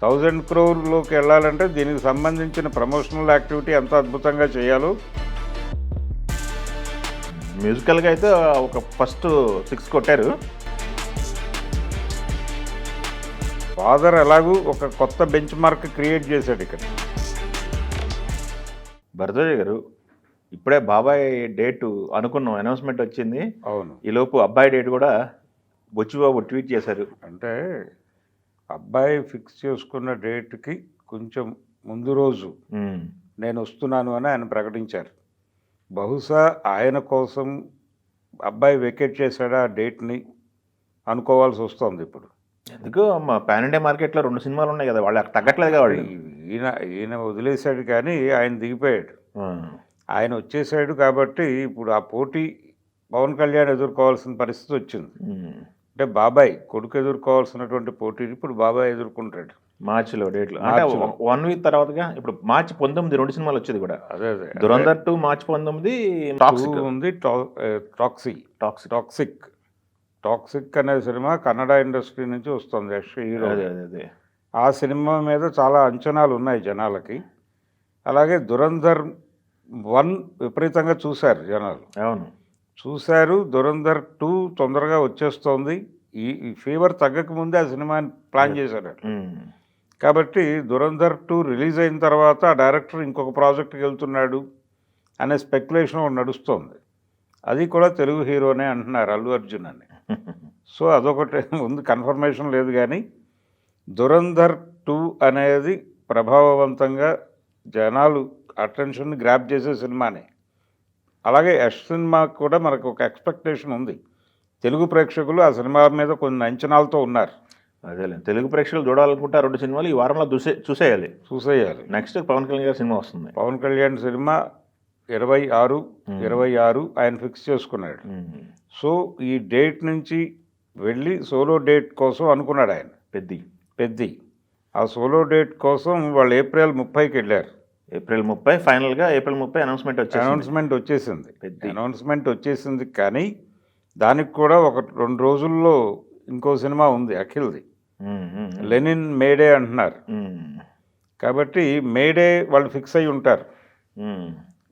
1000 crore వెళ్ళాలంటే దీనికి సంబంధించిన ప్రమోషనల్ యాక్టివిటీ ఎంత అద్భుతంగా చేయాలో. మ్యూజికల్గా అయితే ఒక ఫస్ట్ 6 కొట్టారు. ఫాదర్ ఎలాగూ ఒక కొత్త బెంచ్ మార్క్ క్రియేట్ చేశాడు ఇక్కడ. భరద్వాజ గారు, ఇప్పుడే బాబాయ్ డేటు అనుకున్నాం, అనౌన్స్మెంట్ వచ్చింది. అవును, ఈలోపు అబ్బాయి డేట్ కూడా బొచ్చిబాబు ట్వీట్ చేశారు. అంటే అబ్బాయి ఫిక్స్ చేసుకున్న డేట్కి కొంచెం ముందు రోజు నేను వస్తున్నాను అని ఆయన ప్రకటించారు. బహుశా ఆయన కోసం అబ్బాయి వెకేట్ చేశాడు ఆ డేట్ని అనుకోవాల్సి వస్తుంది ఇప్పుడు. ఎందుకు పాన్ ఇండియా మార్కెట్లో 2 సినిమాలు ఉన్నాయి కదా, వాళ్ళు తగ్గట్లేదు కాబట్టి. ఈయన వదిలేశాడు కానీ ఆయన దిగిపోయాడు. ఆయన వచ్చేసాడు కాబట్టి ఇప్పుడు ఆ పోటీ పవన్ కళ్యాణ్ ఎదుర్కోవాల్సిన పరిస్థితి వచ్చింది. అంటే బాబాయ్ కొడుకు ఎదుర్కోవాల్సినటువంటి పోటీని ఇప్పుడు బాబాయ్ ఎదుర్కొంటాడు మార్చిలో డేట్లు. అంటే 1 వీక్ తర్వాతగా ఇప్పుడు మార్చి 19 2 సినిమాలు వచ్చేది కూడా. అదే దురంధర్ 2 మార్చి 19 ఉంది. టాక్సిక్ అనే సినిమా కన్నడ ఇండస్ట్రీ నుంచి వస్తుంది, యశ్ హీరో. ఆ సినిమా మీద చాలా అంచనాలు ఉన్నాయి జనాలకి. అలాగే దురంధర్ 1 విపరీతంగా చూశారు జనాలు. అవును, చూశారు. దురంధర్ 2 తొందరగా వచ్చేస్తోంది. ఈ ఫీవర్ తగ్గకముందే ఆ సినిమాని ప్లాన్ చేశారు. కాబట్టి దురంధర్ 2 రిలీజ్ అయిన తర్వాత ఆ డైరెక్టర్ ఇంకొక ప్రాజెక్ట్కి వెళ్తున్నాడు అనే స్పెక్యులేషన్ నడుస్తోంది. అది కూడా తెలుగు హీరోనే అంటున్నారు, అల్లు అర్జున్ అని. సో అదొకటి ఉంది, కన్ఫర్మేషన్ లేదు. కానీ దురంధర్ 2 అనేది ప్రభావవంతంగా జనాలు అటెన్షన్ని గ్రాప్ చేసే సినిమానే. అలాగే యశ్ సినిమా కూడా మనకు ఒక ఎక్స్పెక్టేషన్ ఉంది. తెలుగు ప్రేక్షకులు ఆ సినిమా మీద కొన్ని అంచనాలతో ఉన్నారు. అదేలే, తెలుగు ప్రేక్షకులు చూడాలనుకుంటే 2 సినిమాలు ఈ వారంలో చూసేయాలి. నెక్స్ట్ పవన్ కళ్యాణ్ గారి సినిమా వస్తుంది. పవన్ కళ్యాణ్ సినిమా 26 ఆయన ఫిక్స్ చేసుకున్నాడు. సో ఈ డేట్ నుంచి వెళ్ళి సోలో డేట్ కోసం అనుకున్నాడు ఆయన. పెద్ది ఆ సోలో డేట్ కోసం వాళ్ళు ఏప్రిల్ 30కి వెళ్ళారు. ఏప్రిల్ 30 ఫైనల్గా ఏప్రిల్ 30 అనౌన్స్మెంట్ వచ్చేసింది. కానీ దానికి కూడా ఒక 2 రోజుల్లో ఇంకో సినిమా ఉంది అఖిల్ది, లెనిన్ మేడే అంటున్నారు. కాబట్టి మేడే వాళ్ళు ఫిక్స్ అయి ఉంటారు.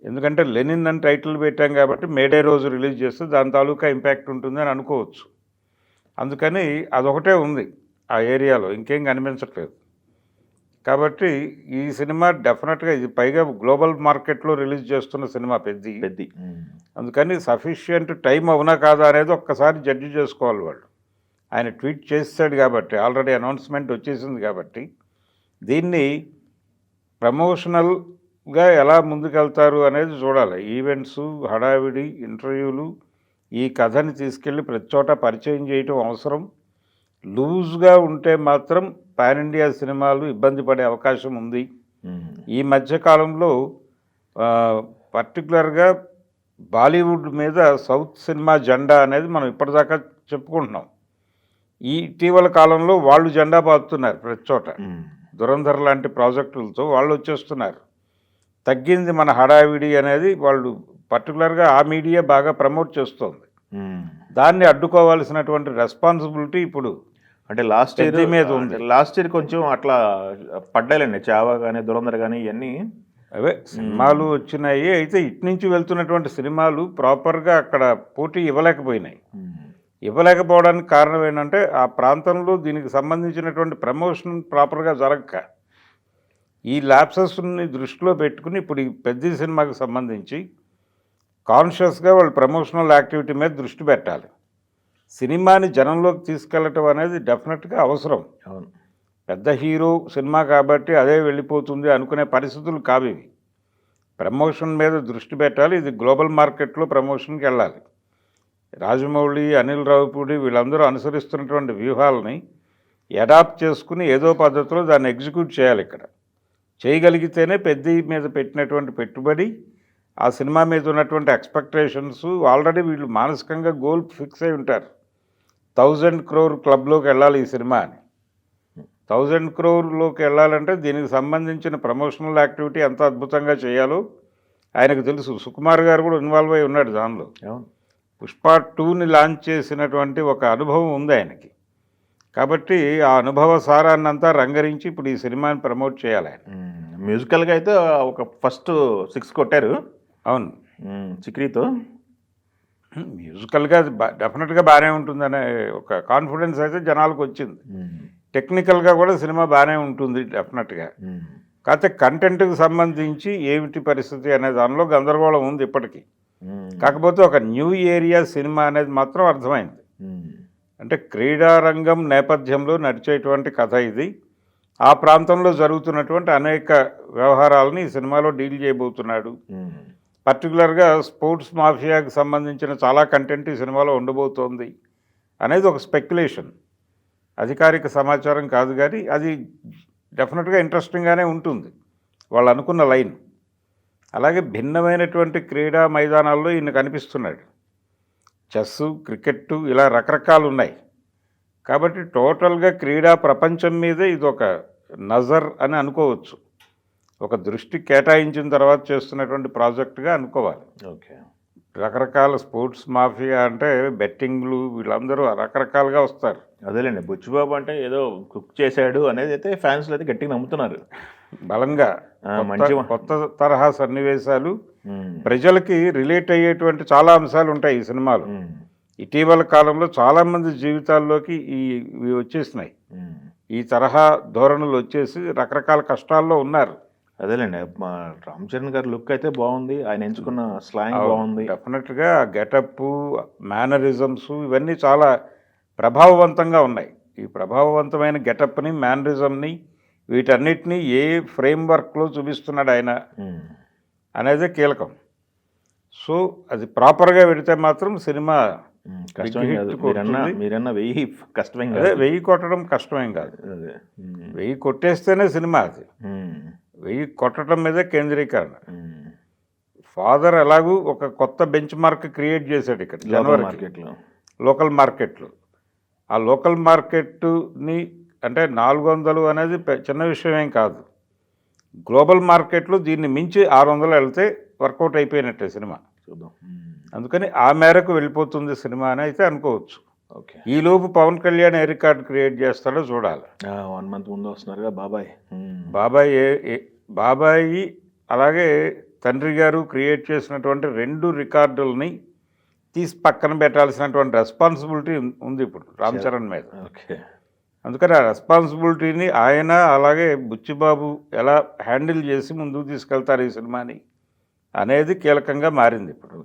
ఎందుకంటే లెనిన్ అని టైటిల్ పెట్టాం కాబట్టి మేడే రోజు రిలీజ్ చేస్తే దాని తాలూకా ఇంపాక్ట్ ఉంటుంది అని అనుకోవచ్చు. అందుకని అదొకటే ఉంది ఆ ఏరియాలో, ఇంకేం కనిపించట్లేదు. కాబట్టి ఈ సినిమా డెఫినెట్గా, ఇది పైగా గ్లోబల్ మార్కెట్లో రిలీజ్ చేస్తున్న సినిమా పెద్ది. అందుకని సఫిషియంట్ టైం అవునా కాదా అనేది ఒక్కసారి జడ్జి చేసుకోవాలి వాళ్ళు. ఆయన ట్వీట్ చేస్తాడు కాబట్టి, ఆల్రెడీ అనౌన్స్మెంట్ వచ్చేసింది కాబట్టి, దీన్ని ప్రమోషనల్గా ఎలా ముందుకెళ్తారు అనేది చూడాలి. ఈవెంట్స్, హడావిడి, ఇంటర్వ్యూలు, ఈ కథని తీసుకెళ్ళి ప్రతి చోట పరిచయం చేయటం అవసరం. లూజ్గా ఉంటే మాత్రం పాన్ ఇండియా సినిమాలు ఇబ్బంది పడే అవకాశం ఉంది. ఈ మధ్యకాలంలో పర్టికులర్గా బాలీవుడ్ మీద సౌత్ సినిమా జెండా అనేది మనం ఇప్పటిదాకా చెప్పుకుంటున్నాం. ఈ ఇటీవల కాలంలో వాళ్ళు జెండా పాతున్నారు ప్రతి చోట. దురంధర్ లాంటి ప్రాజెక్టులతో వాళ్ళు వచ్చేస్తున్నారు. తగ్గింది మన హడావిడి అనేది వాళ్ళు పర్టికులర్గా ఆ మీడియా బాగా ప్రమోట్ చేస్తోంది. దాన్ని అడ్డుకోవాల్సినటువంటి రెస్పాన్సిబిలిటీ ఇప్పుడు అంటే లాస్ట్ ఇయర్ కొంచెం అట్లా పడ్డాలండి, చావా కానీ దురంధర్ కానీ ఇవన్నీ. అవే సినిమాలు వచ్చినాయి. అయితే ఇటు నుంచి వెళ్తున్నటువంటి సినిమాలు ప్రాపర్గా అక్కడ పోటీ ఇవ్వలేకపోవడానికి కారణం ఏంటంటే ఆ ప్రాంతంలో దీనికి సంబంధించినటువంటి ప్రమోషన్ ప్రాపర్గా జరగక, ఈ ల్యాప్సెస్ని దృష్టిలో పెట్టుకుని ఇప్పుడు ఈ పెద్ద సినిమాకి సంబంధించి కాన్షియస్గా వాళ్ళు ప్రమోషనల్ యాక్టివిటీ మీద దృష్టి పెట్టాలి. సినిమాని జనంలోకి తీసుకెళ్ళటం అనేది డెఫినెట్గా అవసరం. పెద్ద హీరో సినిమా కాబట్టి అదే వెళ్ళిపోతుంది అనుకునే పరిస్థితులు కావివి. ప్రమోషన్ మీద దృష్టి పెట్టాలి. ఇది గ్లోబల్ మార్కెట్లో ప్రమోషన్కి వెళ్ళాలి. రాజమౌళి, అనిల్ రావిపూడి వీళ్ళందరూ అనుసరిస్తున్నటువంటి వ్యూహాలని అడాప్ట్ చేసుకుని ఏదో పద్ధతిలో దాన్ని ఎగ్జిక్యూట్ చేయాలి. ఇక్కడ చేయగలిగితేనే పెద్ద మీద పెట్టినటువంటి పెట్టుబడి, ఆ సినిమా మీద ఉన్నటువంటి ఎక్స్పెక్టేషన్స్, ఆల్రెడీ వీళ్ళు మానసికంగా గోల్ ఫిక్స్ అయి ఉంటారు. 1000 crore క్లబ్లోకి వెళ్ళాలి ఈ సినిమా అని. 1000 crore వెళ్ళాలంటే దీనికి సంబంధించిన ప్రమోషనల్ యాక్టివిటీ ఎంత అద్భుతంగా చేయాలో ఆయనకు తెలుసు. సుకుమార్ గారు కూడా ఇన్వాల్వ్ అయి ఉన్నాడు దానిలో. పుష్ప 2ని లాంచ్ చేసినటువంటి ఒక అనుభవం ఉంది ఆయనకి. కాబట్టి ఆ అనుభవ సారాన్నంతా రంగరించి ఇప్పుడు ఈ సినిమాని ప్రమోట్ చేయాలి ఆయన. మ్యూజికల్గా అయితే ఒక ఫస్ట్ 6 కొట్టారు. అవును, చిక్రీతో. మ్యూజికల్గా డెఫినెట్గా బాగానే ఉంటుందనే ఒక కాన్ఫిడెన్స్ అయితే జనాలకు వచ్చింది. టెక్నికల్గా కూడా సినిమా బాగానే ఉంటుంది డెఫినెట్గా. కాకపోతే కంటెంట్కి సంబంధించి ఏమిటి పరిస్థితి అనే దానిలో గందరగోళం ఉంది ఇప్పటికీ. కాకపోతే ఒక న్యూ ఏరియా సినిమా అనేది మాత్రం అర్థమైంది. అంటే క్రీడారంగం నేపథ్యంలో నడిచేటువంటి కథ ఇది. ఆ ప్రాంతంలో జరుగుతున్నటువంటి అనేక వ్యవహారాలని ఈ సినిమాలో డీల్ చేయబోతున్నాడు. పర్టికులర్గా స్పోర్ట్స్ మాఫియాకి సంబంధించిన చాలా కంటెంట్ ఈ సినిమాలో ఉండబోతోంది అనేది ఒక స్పెక్యులేషన్, అధికారిక సమాచారం కాదు, కానీ అది డెఫినెట్గా ఇంట్రెస్టింగ్గానే ఉంటుంది వాళ్ళు అనుకున్న లైన్. అలాగే భిన్నమైనటువంటి క్రీడా మైదానాల్లో ఈయన కనిపిస్తున్నాడు. చెస్సు, క్రికెట్టు, ఇలా రకరకాలు ఉన్నాయి. కాబట్టి టోటల్గా క్రీడా ప్రపంచం మీదే ఇది ఒక నజర్ అని అనుకోవచ్చు. ఒక దృష్టి కేటాయించిన తర్వాత చేస్తున్నటువంటి ప్రాజెక్టుగా అనుకోవాలి. ఓకే. రకరకాల స్పోర్ట్స్ మాఫియా అంటే బెట్టింగ్లు, వీళ్ళందరూ రకరకాలుగా వస్తారు. అదేలేండి, బుచ్చిబాబు అంటే ఏదో కుక్ చేశాడు అనేది అయితే ఫ్యాన్స్లో అయితే గట్టిగా నమ్ముతున్నారు బలంగా. కొత్త తరహా సన్నివేశాలు, ప్రజలకి రిలేట్ అయ్యేటువంటి చాలా అంశాలు ఉంటాయి ఈ సినిమాలో. ఇటీవల కాలంలో చాలామంది జీవితాల్లోకి ఇవి వచ్చేసినాయి. ఈ తరహా ధోరణులు వచ్చేసి రకరకాల కష్టాల్లో ఉన్నారు. అదేలేండి, మా రామ్ చరణ్ గారి లుక్ అయితే బాగుంది, ఆయన ఎంచుకున్న స్లాంగ్ బాగుంది. డెఫినెట్గా గెటప్, మేనరిజమ్స్ ఇవన్నీ చాలా ప్రభావవంతంగా ఉన్నాయి. ఈ ప్రభావవంతమైన గెటప్ని, మేనరిజంని, వీటన్నిటినీ ఏ ఫ్రేమ్వర్క్లో చూపిస్తున్నాడు ఆయన అనేది కీలకం. సో అది ప్రాపర్గా పెడితే మాత్రం సినిమా కష్టమే కాదు. మీరన్నా 1000 కష్టమేం కాదు. అదే 1000 కొట్టడం కష్టమేం కాదు. 1000 కొట్టేస్తేనే సినిమా అది. 1000 కొట్టడం మీదే కేంద్రీకరణ. ఫాదర్ ఎలాగూ ఒక కొత్త బెంచ్ మార్క్ క్రియేట్ చేశాడు ఇక్కడ జనవరి మార్కెట్లో, లోకల్ మార్కెట్లో. ఆ లోకల్ మార్కెట్ని అంటే 400 అనేది చిన్న విషయం ఏం కాదు. గ్లోబల్ మార్కెట్లో దీన్ని మించి 600 వెళ్తే వర్కౌట్ అయిపోయినట్టే సినిమా. చూద్దాం. అందుకని ఆ మేరకు వెళ్ళిపోతుంది సినిమా అని అయితే అనుకోవచ్చు. ఓకే. ఈలోపు పవన్ కళ్యాణ్ ఏ రికార్డ్ క్రియేట్ చేస్తాడో చూడాలి. 1 మంత్ ముందు వస్తున్నారుగా బాబాయ్. బాబాయి అలాగే తండ్రి గారు క్రియేట్ చేసినటువంటి 2 రికార్డులని తీసి పక్కన పెట్టాల్సినటువంటి రెస్పాన్సిబిలిటీ ఉంది ఇప్పుడు రామ్ చరణ్ మీద. ఓకే. అందుకని ఆ రెస్పాన్సిబిలిటీని ఆయన అలాగే బుచ్చిబాబు ఎలా హ్యాండిల్ చేసి ముందుకు తీసుకెళ్తారు ఈ సినిమాని అనేది కీలకంగా మారింది ఇప్పుడు.